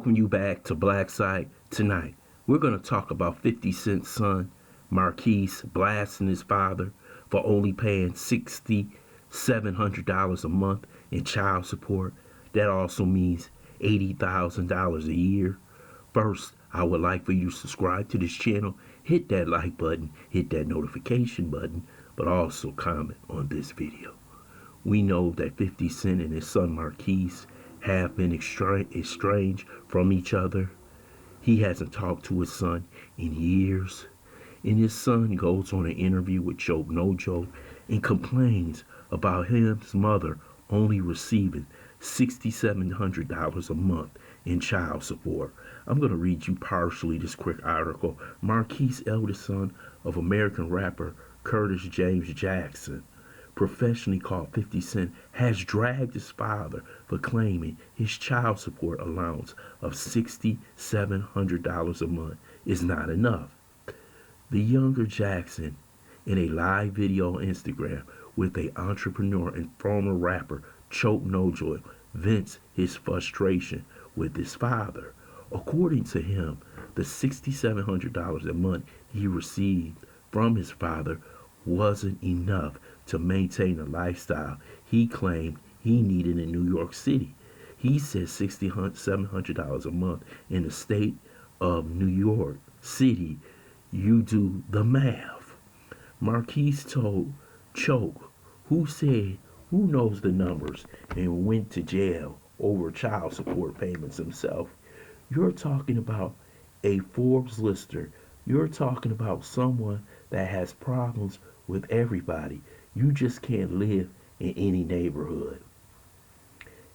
Welcome you back to Black Side. Tonight, we're going to talk about 50 Cent's son, Marquise, blasting his father for only paying $6,700 a month in child support. That also means $80,000 a year. First, I would like for you to subscribe to this channel, hit that like button, hit that notification button, but also comment on this video. We know that 50 Cent and his son Marquise have been estranged from each other. He hasn't talked to his son in years. And his son goes on an interview with Joke No Joke and complains about his mother only receiving $6,700 a month in child support. I'm going to read you partially this quick article. Marquise, eldest son of American rapper Curtis James Jackson, professionally called 50 Cent, has dragged his father for claiming his child support allowance of $6,700 a month is not enough. The younger Jackson, in a live video on Instagram with an entrepreneur and former rapper Choke No Joy, vents his frustration with his father. According to him, the $6,700 a month he received from his father wasn't enough to maintain the lifestyle he claimed he needed in New York City. He said $6,700 a month in the state of New York City. You do the math. Marquise told Choke, who knows the numbers and went to jail over child support payments himself. You're talking about a Forbes lister. You're talking about someone that has problems with everybody. You just can't live in any neighborhood.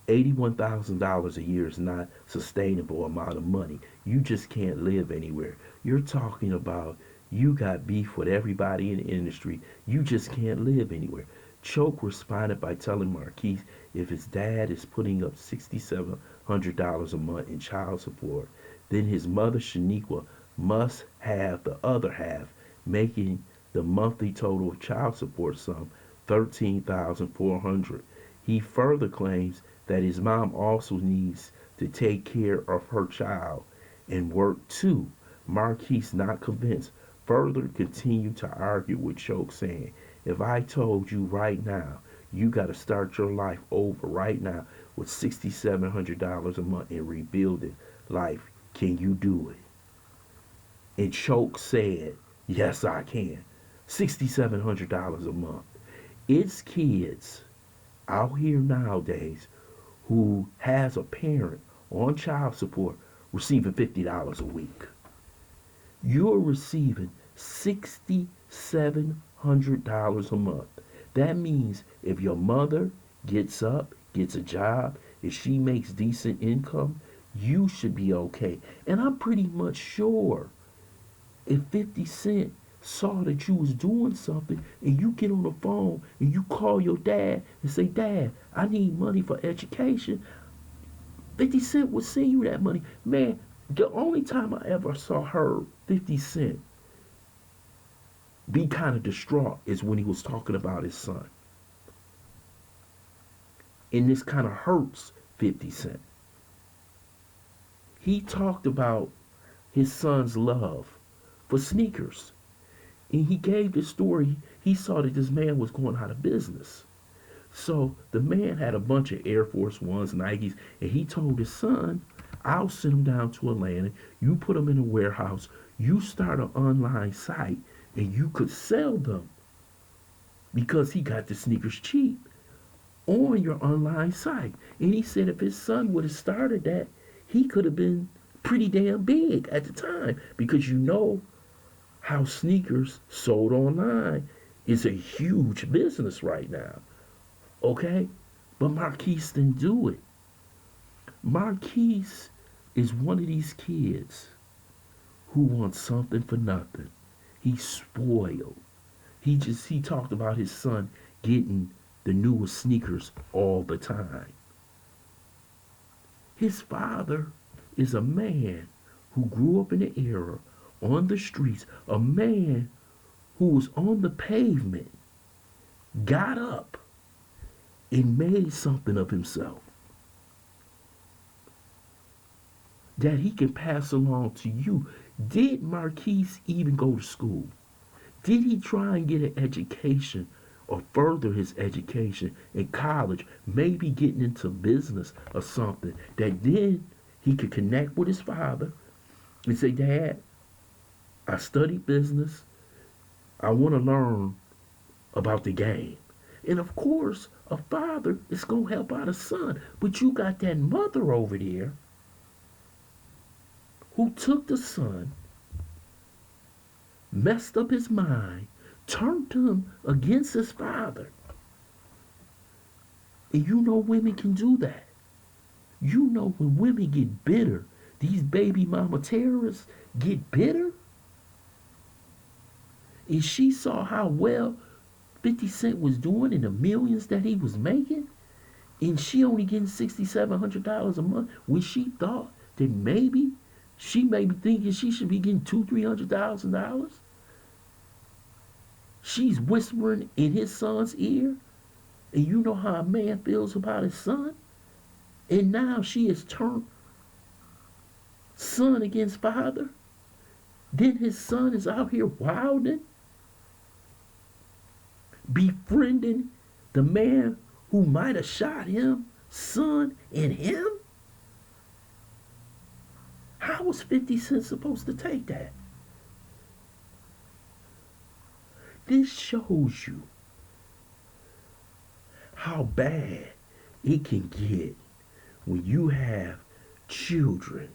$81,000 a year is not a sustainable amount of money. You just can't live anywhere. You're talking about you got beef with everybody in the industry. You just can't live anywhere. Choke responded by telling Marquise if his dad is putting up $6,700 a month in child support, then his mother Shaniqua must have the other half, making the monthly total of child support sum $13,400. He further claims that his mom also needs to take care of her child and work too. Marquise, not convinced, further continued to argue with Choke, saying, if I told you right now you got to start your life over right now with $6,700 a month and rebuilding life, can you do it? And Choke said, yes, I can. $6,700 a month. It's kids out here nowadays who has a parent on child support receiving $50 a week. You're receiving $6,700 a month. That means if your mother gets up, gets a job, if she makes decent income, you should be okay. And I'm pretty much sure if 50 Cent saw that you was doing something and you get on the phone and you call your dad and say, Dad, I need money for education, 50 Cent would send you that money. Man, the only time I ever saw her, 50 Cent, be kind of distraught is when he was talking about his son. And this kind of hurts 50 Cent. He talked about his son's love for sneakers. And he gave the story. He saw that this man was going out of business. So the man had a bunch of Air Force Ones, Nikes, and he told his son, I'll send them down to Atlanta. You put them in a warehouse. You start an online site and you could sell them because he got the sneakers cheap on your online site. And he said if his son would have started that, he could have been pretty damn big at the time, because you know how sneakers sold online is a huge business right now. Okay? But Marquise didn't do it. Marquise is one of these kids who wants something for nothing. He's spoiled. He talked about his son getting the newest sneakers all the time. His father is a man who grew up in the era on the streets, a man who was on the pavement, got up and made something of himself. that he can pass along to you. Did Marquise even go to school? Did he try and get an education or further his education in college, maybe getting into business or something, that then he could connect with his father and say, Dad, I studied business. I want to learn about the game. And of course, a father is going to help out a son. But you got that mother over there who took the son, messed up his mind, turned him against his father. And you know women can do that. You know when women get bitter, these baby mama terrorists get bitter. And she saw how well 50 Cent was doing and the millions that he was making. And she only getting $6,700 a month when she thought that maybe she may be thinking she should be getting $200,000-$300,000. She's whispering in his son's ear. And you know how a man feels about his son. And now she has turned son against father. Then his son is out here wilding, befriending the man who might have shot him, son, and him. How was 50 Cent supposed to take that? This shows you how bad it can get when you have children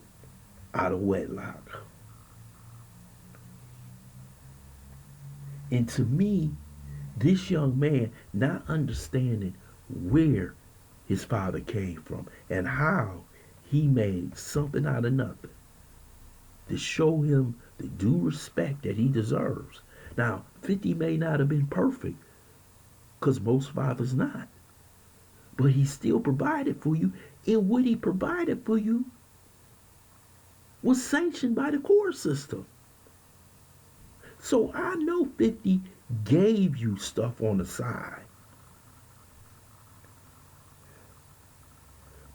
out of wedlock. And to me, this young man not understanding where his father came from and how he made something out of nothing to show him the due respect that he deserves. Now, 50 may not have been perfect, because most fathers not. But he still provided for you, and what he provided for you was sanctioned by the court system. So I know 50 gave you stuff on the side,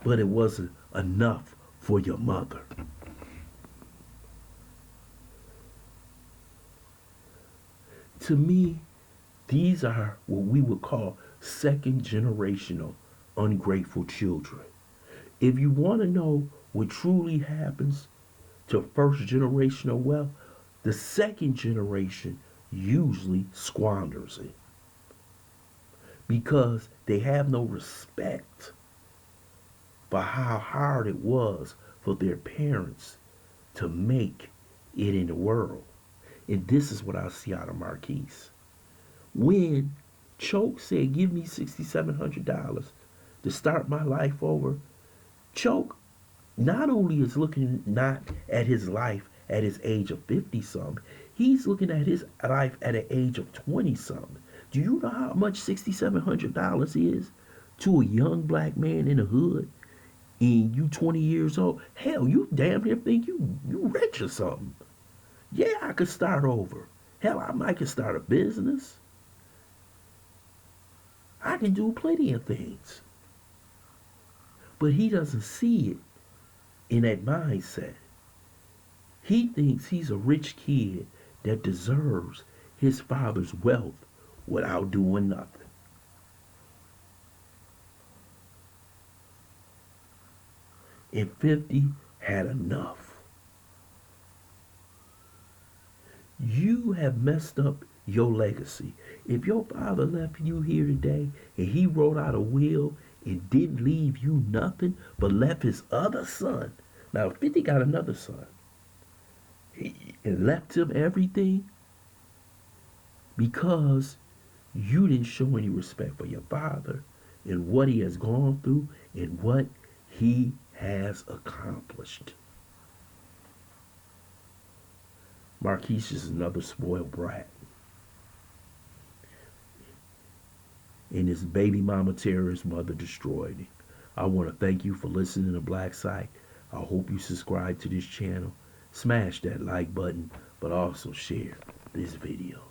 but it wasn't enough for your mother. To me, these are what we would call second generational ungrateful children. If you want to know what truly happens to first generational wealth, the second generation usually squanders it because they have no respect for how hard it was for their parents to make it in the world. And this is what I see out of Marquise. When Choke said, give me $6,700 to start my life over, Choke not only is looking not at his life at his age of 50-something, he's looking at his life at an age of 20-something. Do you know how much $6,700 is to a young black man in the hood? And you 20 years old, hell, you damn near think you rich or something. Yeah, I could start over. Hell, I might could start a business. I can do plenty of things. But he doesn't see it in that mindset. He thinks he's a rich kid that deserves his father's wealth without doing nothing. And 50 had enough. You have messed up your legacy. If your father left you here today and he wrote out a will and didn't leave you nothing but left his other son. Now 50 got another son. And left him everything because you didn't show any respect for your father and what he has gone through and what he has accomplished. Marquise is another spoiled brat. And his baby mama terrorist mother destroyed him. I want to thank you for listening to Black Site. I hope you subscribe to this channel. Smash that like button, but also share this video.